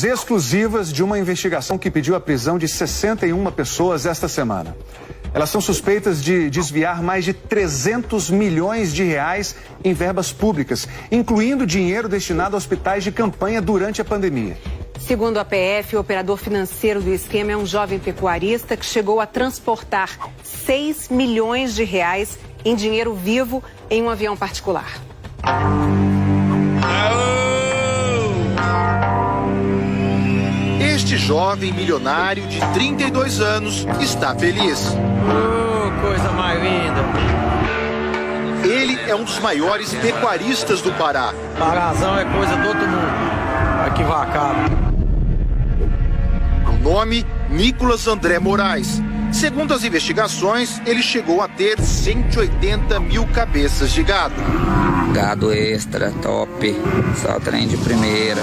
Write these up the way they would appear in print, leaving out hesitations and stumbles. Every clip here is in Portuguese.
Exclusivas de uma investigação que pediu a prisão de 61 pessoas esta semana. Elas são suspeitas de desviar mais de 300 milhões de reais em verbas públicas, incluindo dinheiro destinado a hospitais de campanha durante a pandemia. Segundo a PF, o operador financeiro do esquema é um jovem pecuarista que chegou a transportar 6 milhões de reais em dinheiro vivo em um avião particular. Este jovem milionário de 32 anos está feliz. Coisa mais linda. Ele é um dos maiores pecuaristas do Pará. Parazão é coisa do outro mundo. Aqui vacado. O nome, Nicolas André Moraes. Segundo as investigações, ele chegou a ter 180 mil cabeças de gado. Gado extra, top, só trem de primeira.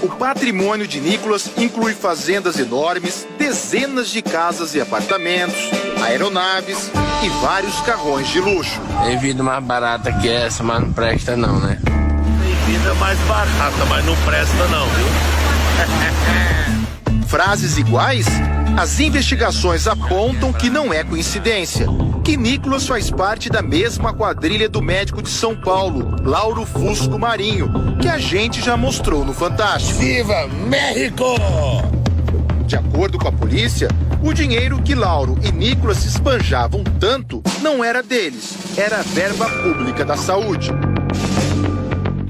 O patrimônio de Nicolas inclui fazendas enormes, dezenas de casas e apartamentos, aeronaves e vários carrões de luxo. Tem vida mais barata que essa, mas não presta não, né? Tem vida mais barata, mas não presta não, viu? Frases iguais? As investigações apontam que não é coincidência, que Nicolas faz parte da mesma quadrilha do médico de São Paulo, Lauro Fusco Marinho, que a gente já mostrou no Fantástico. Viva México! De acordo com a polícia, o dinheiro que Lauro e Nicolas esbanjavam tanto não era deles, era verba pública da saúde.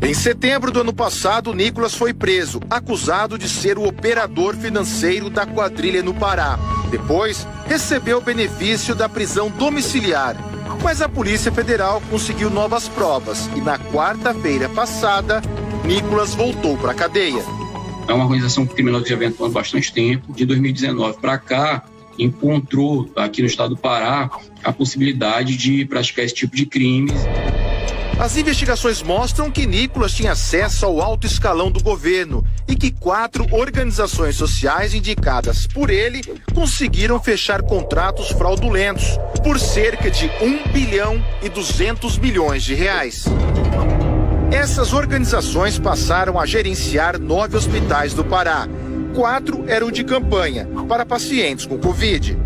Em setembro do ano passado, Nicolas foi preso, acusado de ser o operador financeiro da quadrilha no Pará. Depois, recebeu o benefício da prisão domiciliar. Mas a Polícia Federal conseguiu novas provas e na quarta-feira passada, Nicolas voltou para a cadeia. É uma organização criminosa que já vem atuando há bastante tempo. De 2019 para cá, encontrou aqui no estado do Pará a possibilidade de praticar esse tipo de crimes. As investigações mostram que Nicolas tinha acesso ao alto escalão do governo e que 4 organizações sociais indicadas por ele conseguiram fechar contratos fraudulentos por cerca de 1 bilhão e 200 milhões de reais. Essas organizações passaram a gerenciar 9 hospitais do Pará. 4 eram de campanha para pacientes com Covid.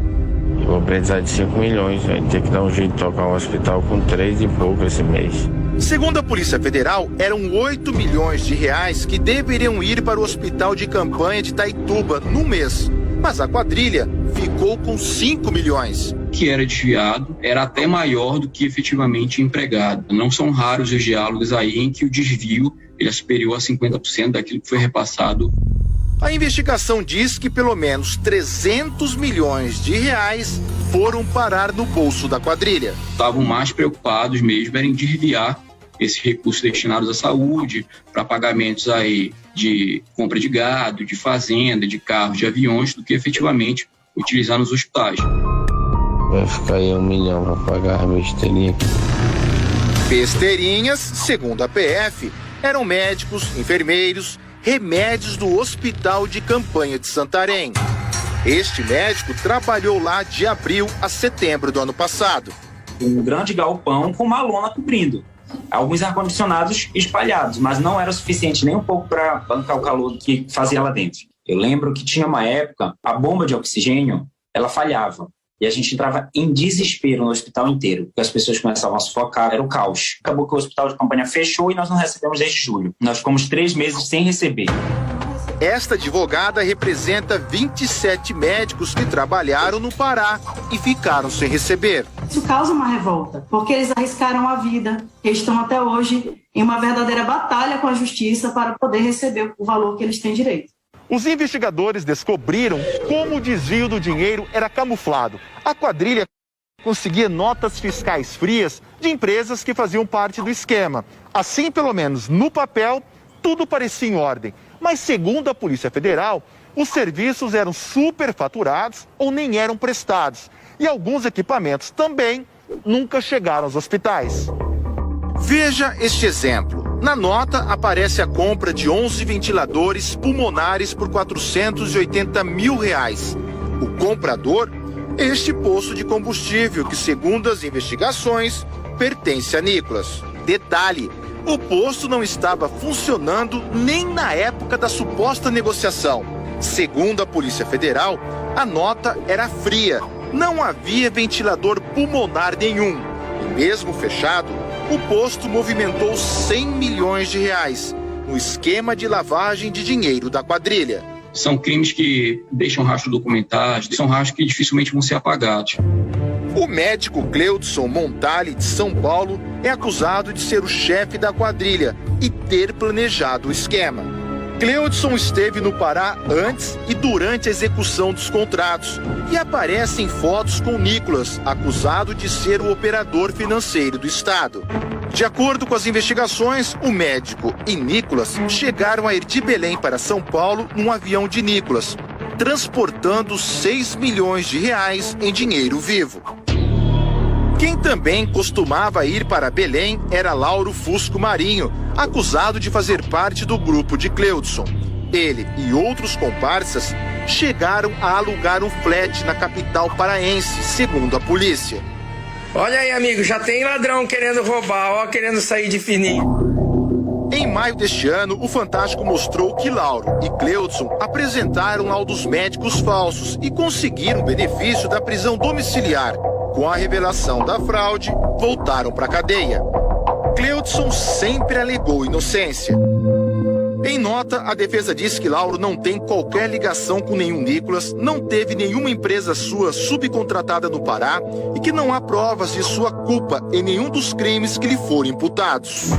Vou precisar de 5 milhões, vai ter que dar um jeito de tocar um hospital com 3 e pouco esse mês. Segundo a Polícia Federal, eram 8 milhões de reais que deveriam ir para o hospital de campanha de Itaituba no mês. Mas a quadrilha ficou com 5 milhões. Que era desviado era até maior do que efetivamente empregado. Não são raros os diálogos aí em que o desvio ele é superior a 50% daquilo que foi repassado. A investigação diz que pelo menos 300 milhões de reais foram parar no bolso da quadrilha. Estavam mais preocupados mesmo em desviar esses recursos destinados à saúde para pagamentos aí de compra de gado, de fazenda, de carros, de aviões, do que efetivamente utilizar nos hospitais. Vai ficar aí 1 milhão para pagar a besteirinha. Besteirinhas, segundo a PF, eram médicos, enfermeiros, remédios do Hospital de Campanha de Santarém. Este médico trabalhou lá de abril a setembro do ano passado. Um grande galpão com uma lona cobrindo. Alguns ar-condicionados espalhados, mas não era o suficiente nem um pouco para bancar o calor que fazia lá dentro. Eu lembro que tinha uma época, a bomba de oxigênio, ela falhava. E a gente entrava em desespero no hospital inteiro, porque as pessoas começavam a sufocar, era o caos. Acabou que o hospital de campanha fechou e nós não recebemos desde julho. Nós ficamos 3 meses sem receber. Esta advogada representa 27 médicos que trabalharam no Pará e ficaram sem receber. Isso causa uma revolta, porque eles arriscaram a vida. Eles estão até hoje em uma verdadeira batalha com a justiça para poder receber o valor que eles têm direito. Os investigadores descobriram como o desvio do dinheiro era camuflado. A quadrilha conseguia notas fiscais frias de empresas que faziam parte do esquema. Assim, pelo menos no papel, tudo parecia em ordem. Mas, segundo a Polícia Federal, os serviços eram superfaturados ou nem eram prestados. E alguns equipamentos também nunca chegaram aos hospitais. Veja este exemplo. Na nota aparece a compra de 11 ventiladores pulmonares por R$480 mil. O comprador, este posto de combustível que, segundo as investigações, pertence a Nicolas. Detalhe, O posto não estava funcionando nem na época da suposta negociação. Segundo a Polícia Federal, a nota era fria, não havia ventilador pulmonar nenhum. E mesmo fechado, o posto movimentou 100 milhões de reais no esquema de lavagem de dinheiro da quadrilha. São crimes que deixam rastro documentado, são rastros que dificilmente vão ser apagados. O médico Cleudson Montali, de São Paulo, é acusado de ser o chefe da quadrilha e ter planejado o esquema. Cleudson esteve no Pará antes e durante a execução dos contratos e aparece em fotos com Nicolas, acusado de ser o operador financeiro do estado. De acordo com as investigações, o médico e Nicolas chegaram a ir de Belém para São Paulo num avião de Nicolas, transportando 6 milhões de reais em dinheiro vivo. Quem também costumava ir para Belém era Lauro Fusco Marinho, acusado de fazer parte do grupo de Cleudson. Ele e outros comparsas chegaram a alugar um flat na capital paraense, segundo a polícia. Olha aí, amigo, já tem ladrão querendo roubar, ó, querendo sair de fininho. Em maio deste ano, o Fantástico mostrou que Lauro e Cleudson apresentaram laudos médicos falsos e conseguiram o benefício da prisão domiciliar. Com a revelação da fraude, voltaram para a cadeia. Cleudson sempre alegou inocência. Em nota, a defesa diz que Lauro não tem qualquer ligação com nenhum Nicolas, não teve nenhuma empresa sua subcontratada no Pará e que não há provas de sua culpa em nenhum dos crimes que lhe foram imputados.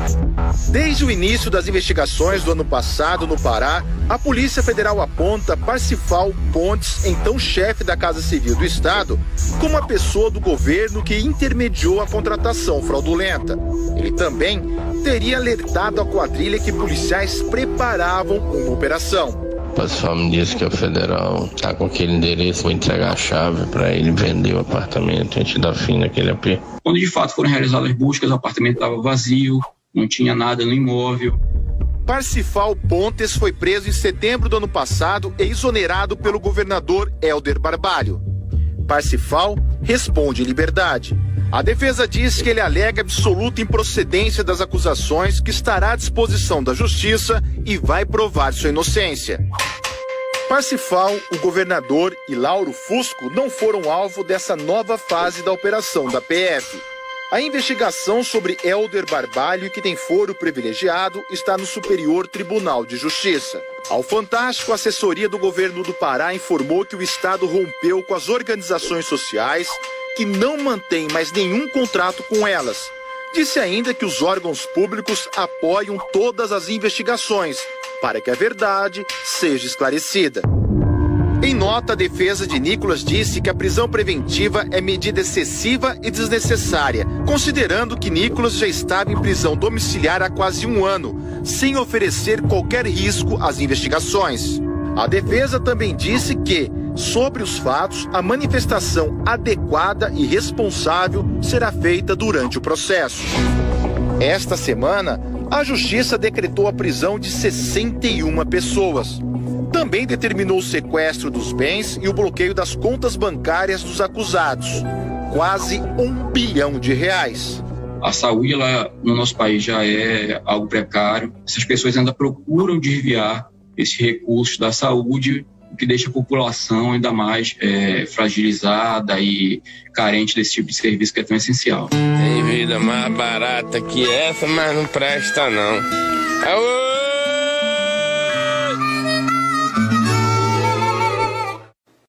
Desde o início das investigações do ano passado no Pará, a Polícia Federal aponta Parsifal Pontes, então chefe da Casa Civil do Estado, como a pessoa do governo que intermediou a contratação fraudulenta. Ele também teria alertado a quadrilha que policiais preparavam uma operação. O Parsifal me disse que o federal está com aquele endereço, vou entregar a chave para ele vender o apartamento, a gente dá fim naquele AP. Quando de fato foram realizadas as buscas, o apartamento estava vazio, não tinha nada no imóvel. Parsifal Pontes foi preso em setembro do ano passado e exonerado pelo governador Hélder Barbalho. Parsifal responde em liberdade. A defesa diz que ele alega absoluta improcedência das acusações, que estará à disposição da justiça e vai provar sua inocência. Parsifal, o governador e Lauro Fusco não foram alvo dessa nova fase da operação da PF. A investigação sobre Hélder Barbalho, que tem foro privilegiado, está no Superior Tribunal de Justiça. Ao Fantástico, a assessoria do governo do Pará informou que o Estado rompeu com as organizações sociais, que não mantém mais nenhum contrato com elas. Disse ainda que os órgãos públicos apoiam todas as investigações, para que a verdade seja esclarecida. Em nota, a defesa de Nicolas disse que a prisão preventiva é medida excessiva e desnecessária, considerando que Nicolas já estava em prisão domiciliar há quase um ano, sem oferecer qualquer risco às investigações. A defesa também disse que, sobre os fatos, a manifestação adequada e responsável será feita durante o processo. Esta semana, a Justiça decretou a prisão de 61 pessoas. Também determinou o sequestro dos bens e o bloqueio das contas bancárias dos acusados. Quase R$1 bilhão. A saúde no nosso país já é algo precário. Essas pessoas ainda procuram desviar esse recurso da saúde, o que deixa a população ainda mais fragilizada e carente desse tipo de serviço que é tão essencial. Tem vida mais barata que essa, mas não presta não.